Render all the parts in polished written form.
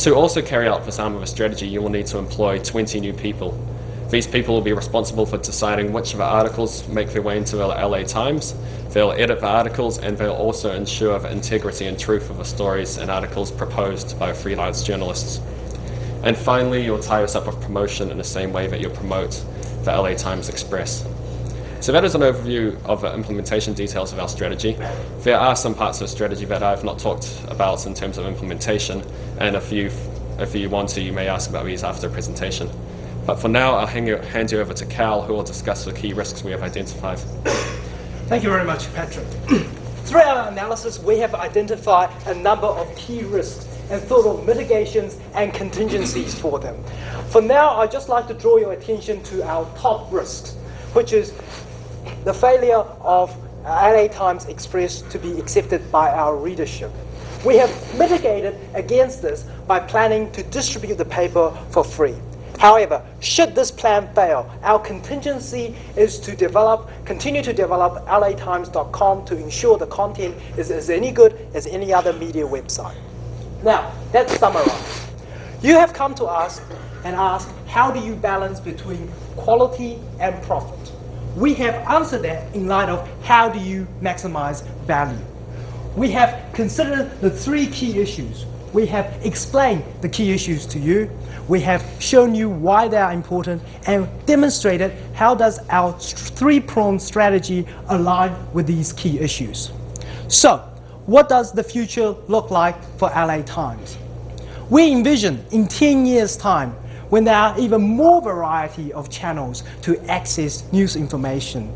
To also carry out this arm of a strategy, you will need to employ 20 new people. These people will be responsible for deciding which of the articles make their way into the LA Times. They'll edit the articles, and they'll also ensure the integrity and truth of the stories and articles proposed by freelance journalists. And finally, you'll tie this up with promotion in the same way that you'll promote the LA Times Express. So that is an overview of the implementation details of our strategy. There are some parts of the strategy that I've not talked about in terms of implementation, and if you want to, you may ask about these after the presentation. But for now, I'll hand you over to Cal, who will discuss the key risks we have identified. Thank you very much, Patrick. Through our analysis, we have identified a number of key risks and thought of mitigations and contingencies for them. For now, I'd just like to draw your attention to our top risks, which is the failure of LA Times Express to be accepted by our readership. We have mitigated against this by planning to distribute the paper for free. However, should this plan fail, our contingency is to continue to develop latimes.com to ensure the content is as any good as any other media website. Now, let's summarize. You have come to us and asked, how do you balance between quality and profit? We have answered that in light of how do you maximize value. We have considered the three key issues. We have explained the key issues to you. We have shown you why they are important and demonstrated how does our three-pronged strategy align with these key issues. So, what does the future look like for LA Times? We envision in 10 years' time when there are even more variety of channels to access news information.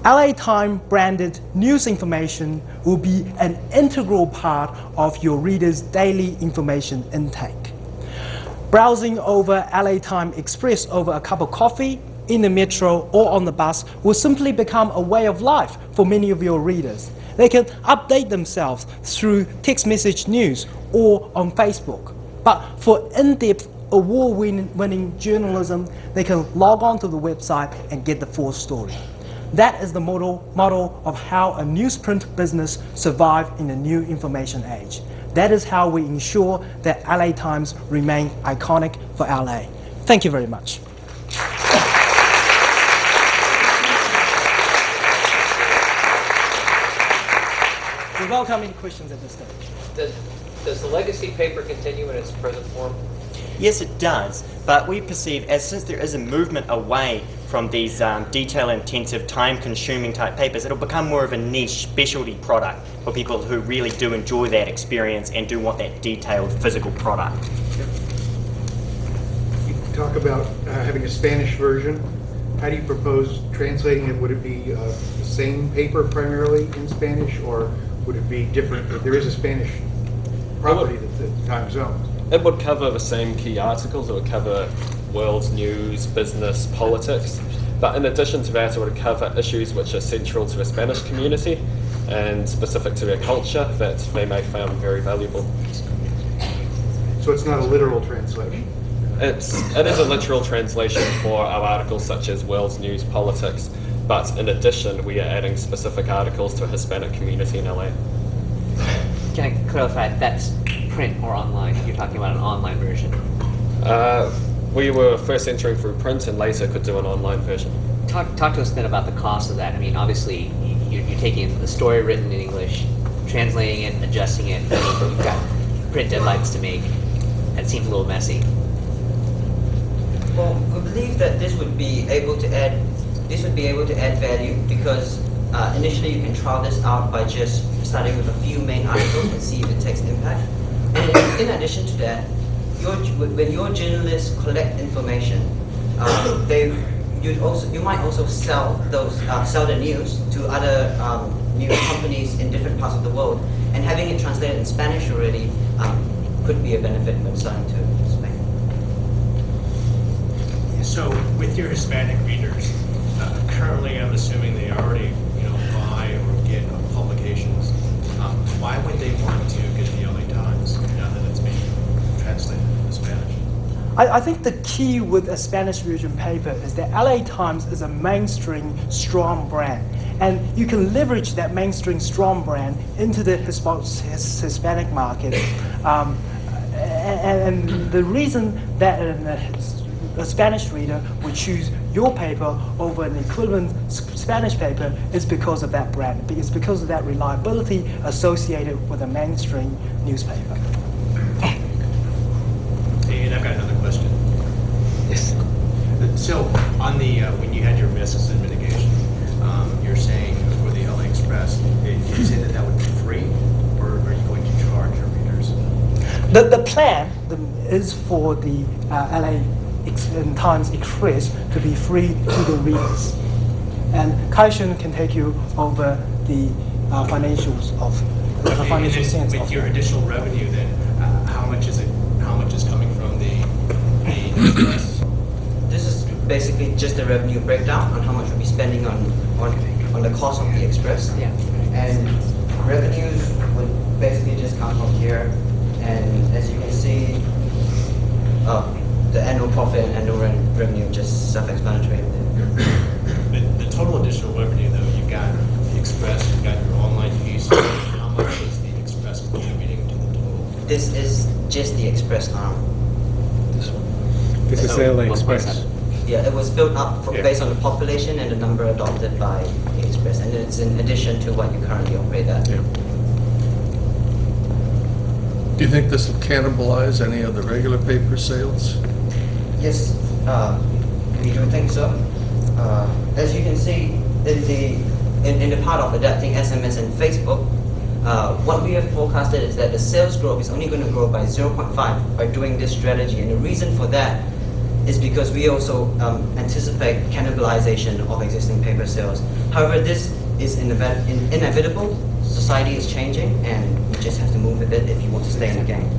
LA Times branded news information will be an integral part of your readers' daily information intake. Browsing over LA Times Express over a cup of coffee, in the metro or on the bus will simply become a way of life for many of your readers. They can update themselves through text message news or on Facebook. But for in-depth, award-winning journalism, they can log on to the website and get the full story. That is the model of how a newsprint business survived in the new information age. That is how we ensure that LA Times remain iconic for LA. Thank you very much. We welcome any questions at this stage. Does the legacy paper continue in its present form? Yes, it does, but we perceive, since there is a movement away from these detail-intensive, time-consuming type papers, it'll become more of a niche specialty product for people who really do enjoy that experience and do want that detailed physical product. You talk about having a Spanish version. How do you propose translating it? Would it be the same paper primarily in Spanish, or would it be different? There is a Spanish property that the Times owns. It would cover the same key articles. It would cover world news, business, politics. But in addition to that, it would cover issues which are central to the Spanish community and specific to their culture that they may find very valuable. So it's not a literal translation? It is a literal translation for our articles such as world news, politics. But in addition, we are adding specific articles to a Hispanic community in LA. Can I clarify, that's print or online? You're talking about an online version. We were first entering through print and later could do an online version. Talk to us then about the cost of that. I mean, obviously, you're taking a story written in English, translating it, adjusting it, but you've got print deadlines to make. That seems a little messy. Well, we believe that this would be able to add value because initially you can trial this out by just starting with a few main articles and see if it takes impact. And in addition to that, when your journalists collect information, you might also sell the news to other news companies in different parts of the world, and having it translated in Spanish already could be a benefit when starting to Spain. So, with your Hispanic readers, currently I'm assuming they already buy or get publications. Why would they want to get the LA Times now that it's being translated into Spanish? I think the key with a Spanish version paper is that LA Times is a mainstream strong brand, and you can leverage that mainstream strong brand into the Hispanic market And the reason that a Spanish reader would choose your paper over an equivalent Spanish paper is because of that brand. It's because of that reliability associated with a mainstream newspaper. And I've got another question. Yes. So on the when you had your misses and mitigation, you're saying for the LA Express, did you say that would be free, or are you going to charge your readers? The plan is for the LA Times Express to be free to the readers. And Kai-Shun can take you over the financials of the financial sense with of your it. additional revenue, then how much is it? How much is coming from the Express? This is basically just the revenue breakdown on how much we'll be spending on the cost of the Express. Yeah. And revenues would basically just come from here. And as you can see, the annual profit and annual revenue just self-explanatory. The total additional revenue, though, you've got the Express, you've got your online fees. How much is the Express contributing to the total? This is just the Express arm. This is So, LA 1.7. Express. Yeah, it was built up based on the population and the number adopted by the Express, and it's in addition to what you currently operate at. Yeah. Do you think this will cannibalize any of the regular paper sales? Yes, we do think so. As you can see in the part of adapting SMS and Facebook, what we have forecasted is that the sales growth is only going to grow by 0.5 by doing this strategy, and the reason for that is because we also anticipate cannibalization of existing paper sales. However, this is inevitable. Society is changing, and you just have to move with it if you want to stay in the game.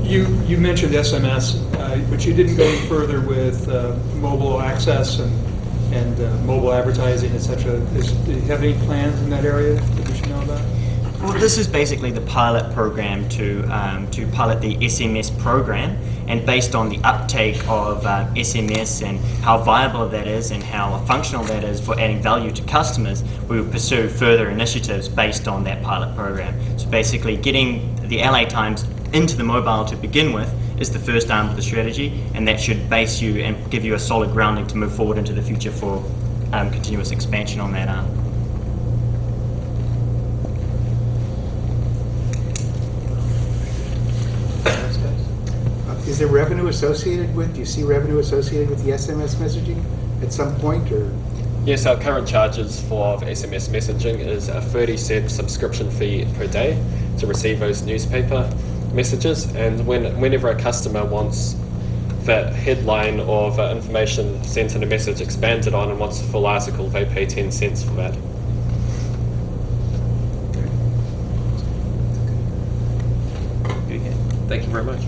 You mentioned SMS, but you didn't go any further with mobile access and mobile advertising, etc. Do you have any plans in that area that we should know about? Well, this is basically the pilot program to pilot the SMS program, and based on the uptake of SMS and how viable that is and how functional that is for adding value to customers, we will pursue further initiatives based on that pilot program. So basically getting the LA Times into the mobile to begin with is the first arm of the strategy, and that should base you and give you a solid grounding to move forward into the future for continuous expansion on that arm. Is there revenue associated with, do you see revenue associated with the SMS messaging at some point, or? Yes, our current charges for SMS messaging is a 30-cent subscription fee per day to receive those newspaper messages, and whenever a customer wants that headline or the information sent in a message expanded on and wants a full article, they pay 10 cents for that. Thank you very much.